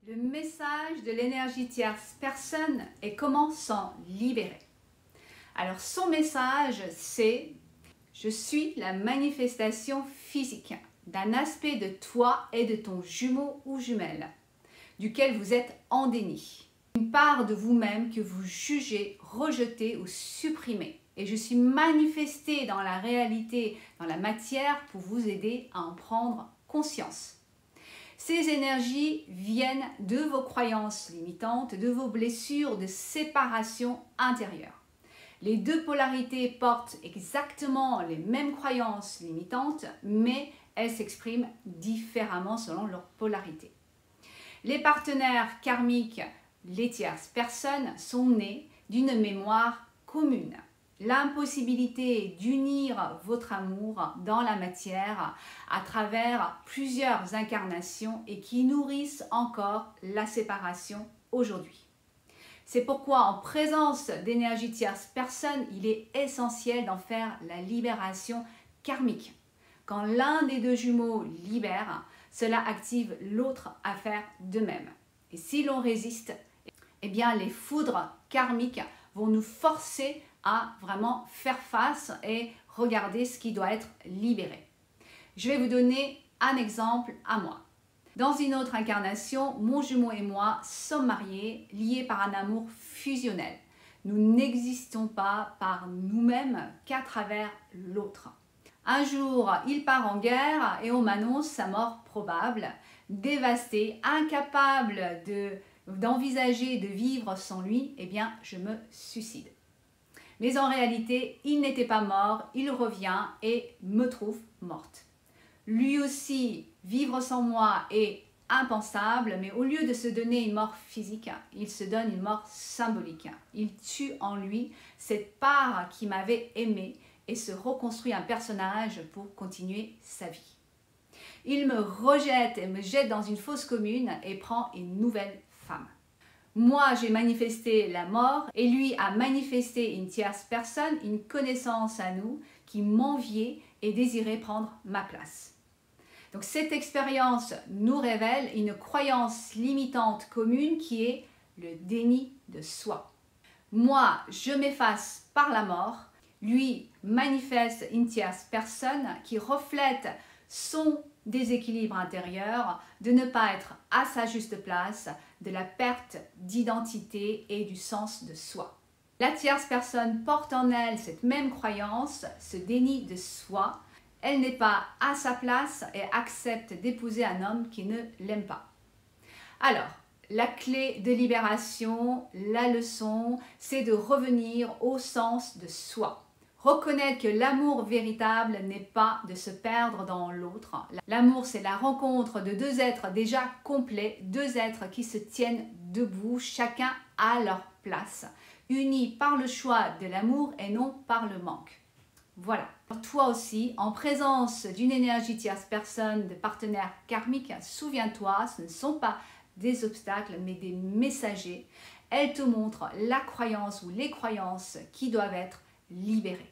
Le message de l'énergie tierce personne est comment s'en libérer. Alors son message c'est « Je suis la manifestation physique d'un aspect de toi et de ton jumeau ou jumelle, duquel vous êtes en déni. Une part de vous-même que vous jugez, rejetez ou supprimez. Et je suis manifestée dans la réalité, dans la matière, pour vous aider à en prendre conscience. » Ces énergies viennent de vos croyances limitantes, de vos blessures de séparation intérieure. Les deux polarités portent exactement les mêmes croyances limitantes, mais elles s'expriment différemment selon leur polarité. Les partenaires karmiques, les tierces personnes, sont nés d'une mémoire commune. L'impossibilité d'unir votre amour dans la matière à travers plusieurs incarnations et qui nourrissent encore la séparation aujourd'hui. C'est pourquoi en présence d'énergie tierce personne, il est essentiel d'en faire la libération karmique. Quand l'un des deux jumeaux libère, cela active l'autre à faire de même. Et si l'on résiste, eh bien les foudres karmiques vont nous forcer à vraiment faire face et regarder ce qui doit être libéré. Je vais vous donner un exemple à moi. Dans une autre incarnation, mon jumeau et moi sommes mariés, liés par un amour fusionnel. Nous n'existons pas par nous-mêmes qu'à travers l'autre. Un jour, il part en guerre et on m'annonce sa mort probable. Dévasté, incapable d'envisager de vivre sans lui, eh bien, je me suicide. Mais en réalité, il n'était pas mort, il revient et me trouve morte. Lui aussi, vivre sans moi est impensable, mais au lieu de se donner une mort physique, il se donne une mort symbolique. Il tue en lui cette part qui m'avait aimé et se reconstruit un personnage pour continuer sa vie. Il me rejette et me jette dans une fosse commune et prend une nouvelle femme. Moi, j'ai manifesté la mort et lui a manifesté une tierce personne, une connaissance à nous qui m'enviait et désirait prendre ma place. Donc cette expérience nous révèle une croyance limitante commune qui est le déni de soi. Moi, je m'efface par la mort, lui manifeste une tierce personne qui reflète son déséquilibre intérieur, de ne pas être à sa juste place, de la perte d'identité et du sens de soi. La tierce personne porte en elle cette même croyance, ce déni de soi. Elle n'est pas à sa place et accepte d'épouser un homme qui ne l'aime pas. Alors, la clé de libération, la leçon, c'est de revenir au sens de soi. Reconnaître que l'amour véritable n'est pas de se perdre dans l'autre. L'amour, c'est la rencontre de deux êtres déjà complets, deux êtres qui se tiennent debout, chacun à leur place, unis par le choix de l'amour et non par le manque. Voilà. Toi aussi, en présence d'une énergie tierce personne, de partenaires karmiques, souviens-toi, ce ne sont pas des obstacles, mais des messagers. Elles te montrent la croyance ou les croyances qui doivent être libérées.